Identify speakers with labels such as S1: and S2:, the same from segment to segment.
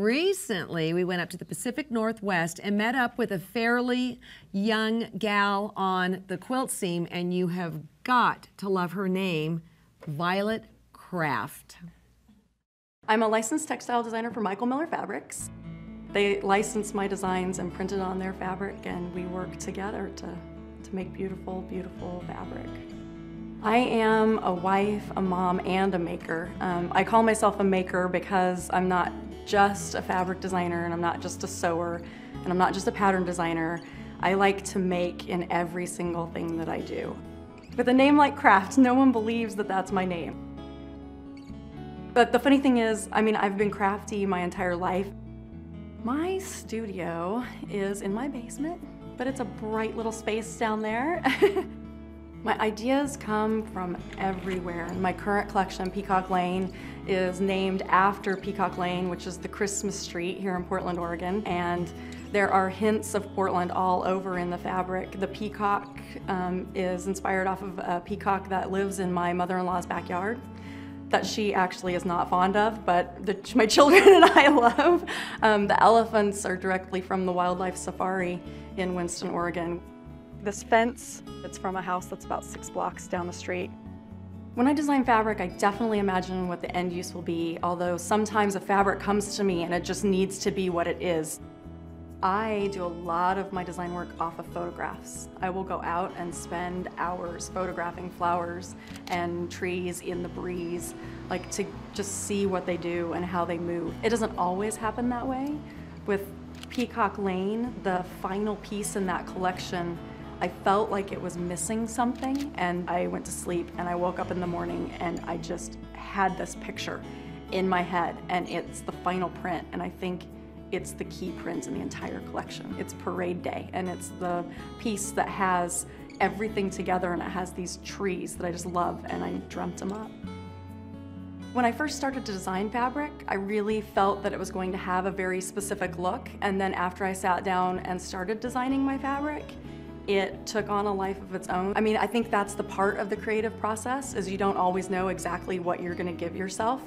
S1: recently we went up to the Pacific Northwest and met up with a fairly young gal on the quilt seam, and you have got to love her name, Violet Craft.
S2: I'm a licensed textile designer for Michael Miller Fabrics. They licensed my designs and printed on their fabric, and we work together to make beautiful, beautiful fabric. I am a wife, a mom, and a maker. I call myself a maker because I'm not just a fabric designer, and I'm not just a sewer, and I'm not just a pattern designer. I like to make in every single thing that I do. With a name like Craft, no one believes that that's my name. But the funny thing is, I mean, I've been crafty my entire life. My studio is in my basement, but it's a bright little space down there. My ideas come from everywhere. My current collection, Peacock Lane, is named after Peacock Lane, which is the Christmas street here in Portland, Oregon. And there are hints of Portland all over in the fabric. The peacock is inspired off of a peacock that lives in my mother-in-law's backyard, that she actually is not fond of, but my children and I love. The elephants are directly from the wildlife safari in Winston, Oregon. This fence, it's from a house that's about 6 blocks down the street. When I design fabric, I definitely imagine what the end use will be, although sometimes a fabric comes to me and it just needs to be what it is. I do a lot of my design work off of photographs. I will go out and spend hours photographing flowers and trees in the breeze, like to just see what they do and how they move. It doesn't always happen that way. With Peacock Lane, the final piece in that collection, I felt like it was missing something, and I went to sleep and I woke up in the morning and I just had this picture in my head, and it's the final print, and I think it's the key print in the entire collection. It's Parade Day, and it's the piece that has everything together, and it has these trees that I just love, and I dreamt them up. When I first started to design fabric, I really felt that it was going to have a very specific look, and then after I sat down and started designing my fabric, it took on a life of its own. I mean, I think that's the part of the creative process, is you don't always know exactly what you're gonna give yourself.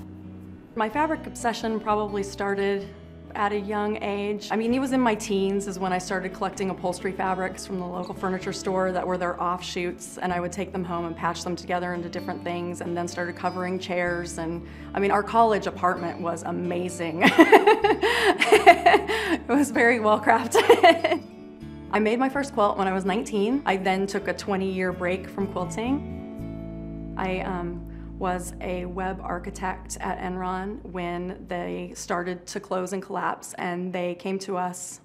S2: My fabric obsession probably started at a young age. I mean, it was in my teens is when I started collecting upholstery fabrics from the local furniture store that were their offshoots, and I would take them home and patch them together into different things, and then started covering chairs. And I mean, our college apartment was amazing. It was very well crafted. I made my first quilt when I was 19. I then took a 20-year break from quilting. I was a web architect at Enron when they started to close and collapse, and they came to us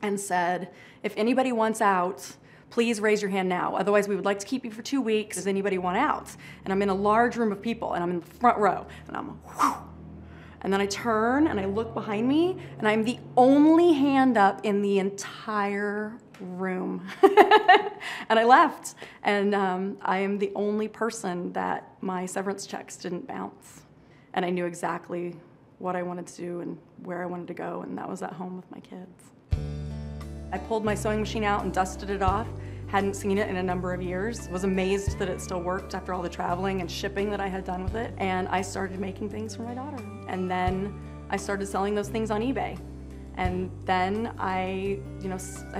S2: and said, if anybody wants out, please raise your hand now. Otherwise, we would like to keep you for 2 weeks. Does anybody want out? And I'm in a large room of people, and I'm in the front row, and I'm whew. And then I turn and I look behind me, and I'm the only hand up in the entire room. And I left, and I am the only person that my severance checks didn't bounce. And I knew exactly what I wanted to do and where I wanted to go, and that was at home with my kids. I pulled my sewing machine out and dusted it off. Hadn't seen it in a number of years. Was amazed that it still worked after all the traveling and shipping that I had done with it. And I started making things for my daughter. And then I started selling those things on eBay. And then I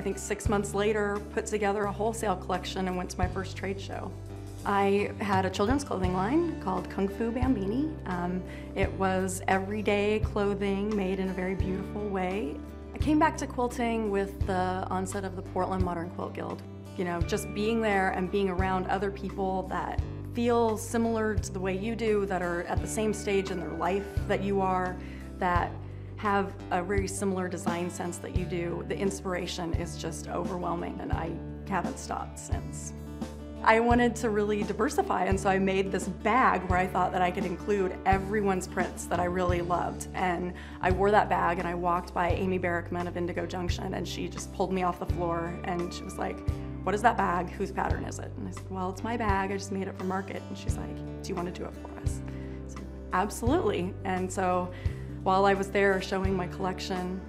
S2: think 6 months later, put together a wholesale collection and went to my first trade show. I had a children's clothing line called Kung Fu Bambini. It was everyday clothing made in a very beautiful way. I came back to quilting with the onset of the Portland Modern Quilt Guild. You know, just being there and being around other people that feel similar to the way you do, that are at the same stage in their life that you are, that have a very similar design sense that you do, the inspiration is just overwhelming, and I haven't stopped since. I wanted to really diversify, and so I made this bag where I thought that I could include everyone's prints that I really loved. And I wore that bag and I walked by Amy Barrickman of Indigo Junction, and she just pulled me off the floor and she was like, what is that bag? Whose pattern is it? And I said, well, it's my bag. I just made it for market. And she's like, do you want to do it for us? I said, absolutely. And so while I was there showing my collection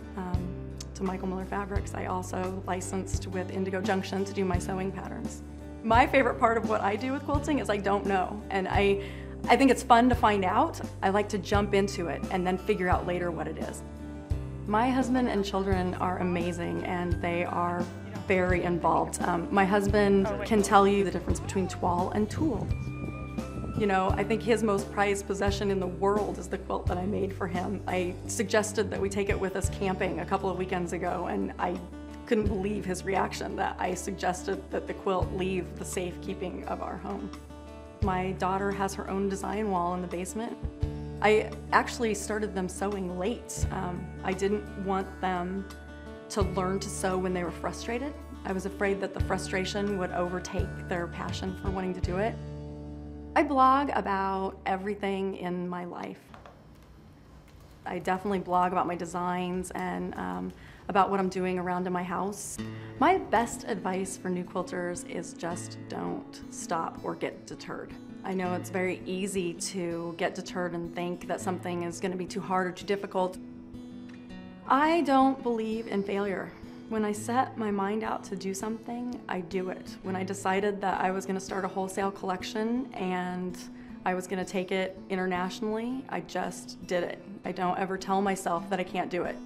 S2: to Michael Miller Fabrics, I also licensed with Indigo Junction to do my sewing patterns. My favorite part of what I do with quilting is I don't know. And I think it's fun to find out. I like to jump into it and then figure out later what it is. My husband and children are amazing, and they are very involved. My husband can tell you the difference between toile and tulle. You know, I think his most prized possession in the world is the quilt that I made for him. I suggested that we take it with us camping a couple of weekends ago, and I couldn't believe his reaction that I suggested that the quilt leave the safekeeping of our home. My daughter has her own design wall in the basement. I actually started them sewing late. I didn't want them to learn to sew when they were frustrated. I was afraid that the frustration would overtake their passion for wanting to do it. I blog about everything in my life. I definitely blog about my designs and about what I'm doing around in my house. My best advice for new quilters is just don't stop or get deterred. I know it's very easy to get deterred and think that something is going to be too hard or too difficult. I don't believe in failure. When I set my mind out to do something, I do it. When I decided that I was going to start a wholesale collection and I was going to take it internationally, I just did it. I don't ever tell myself that I can't do it.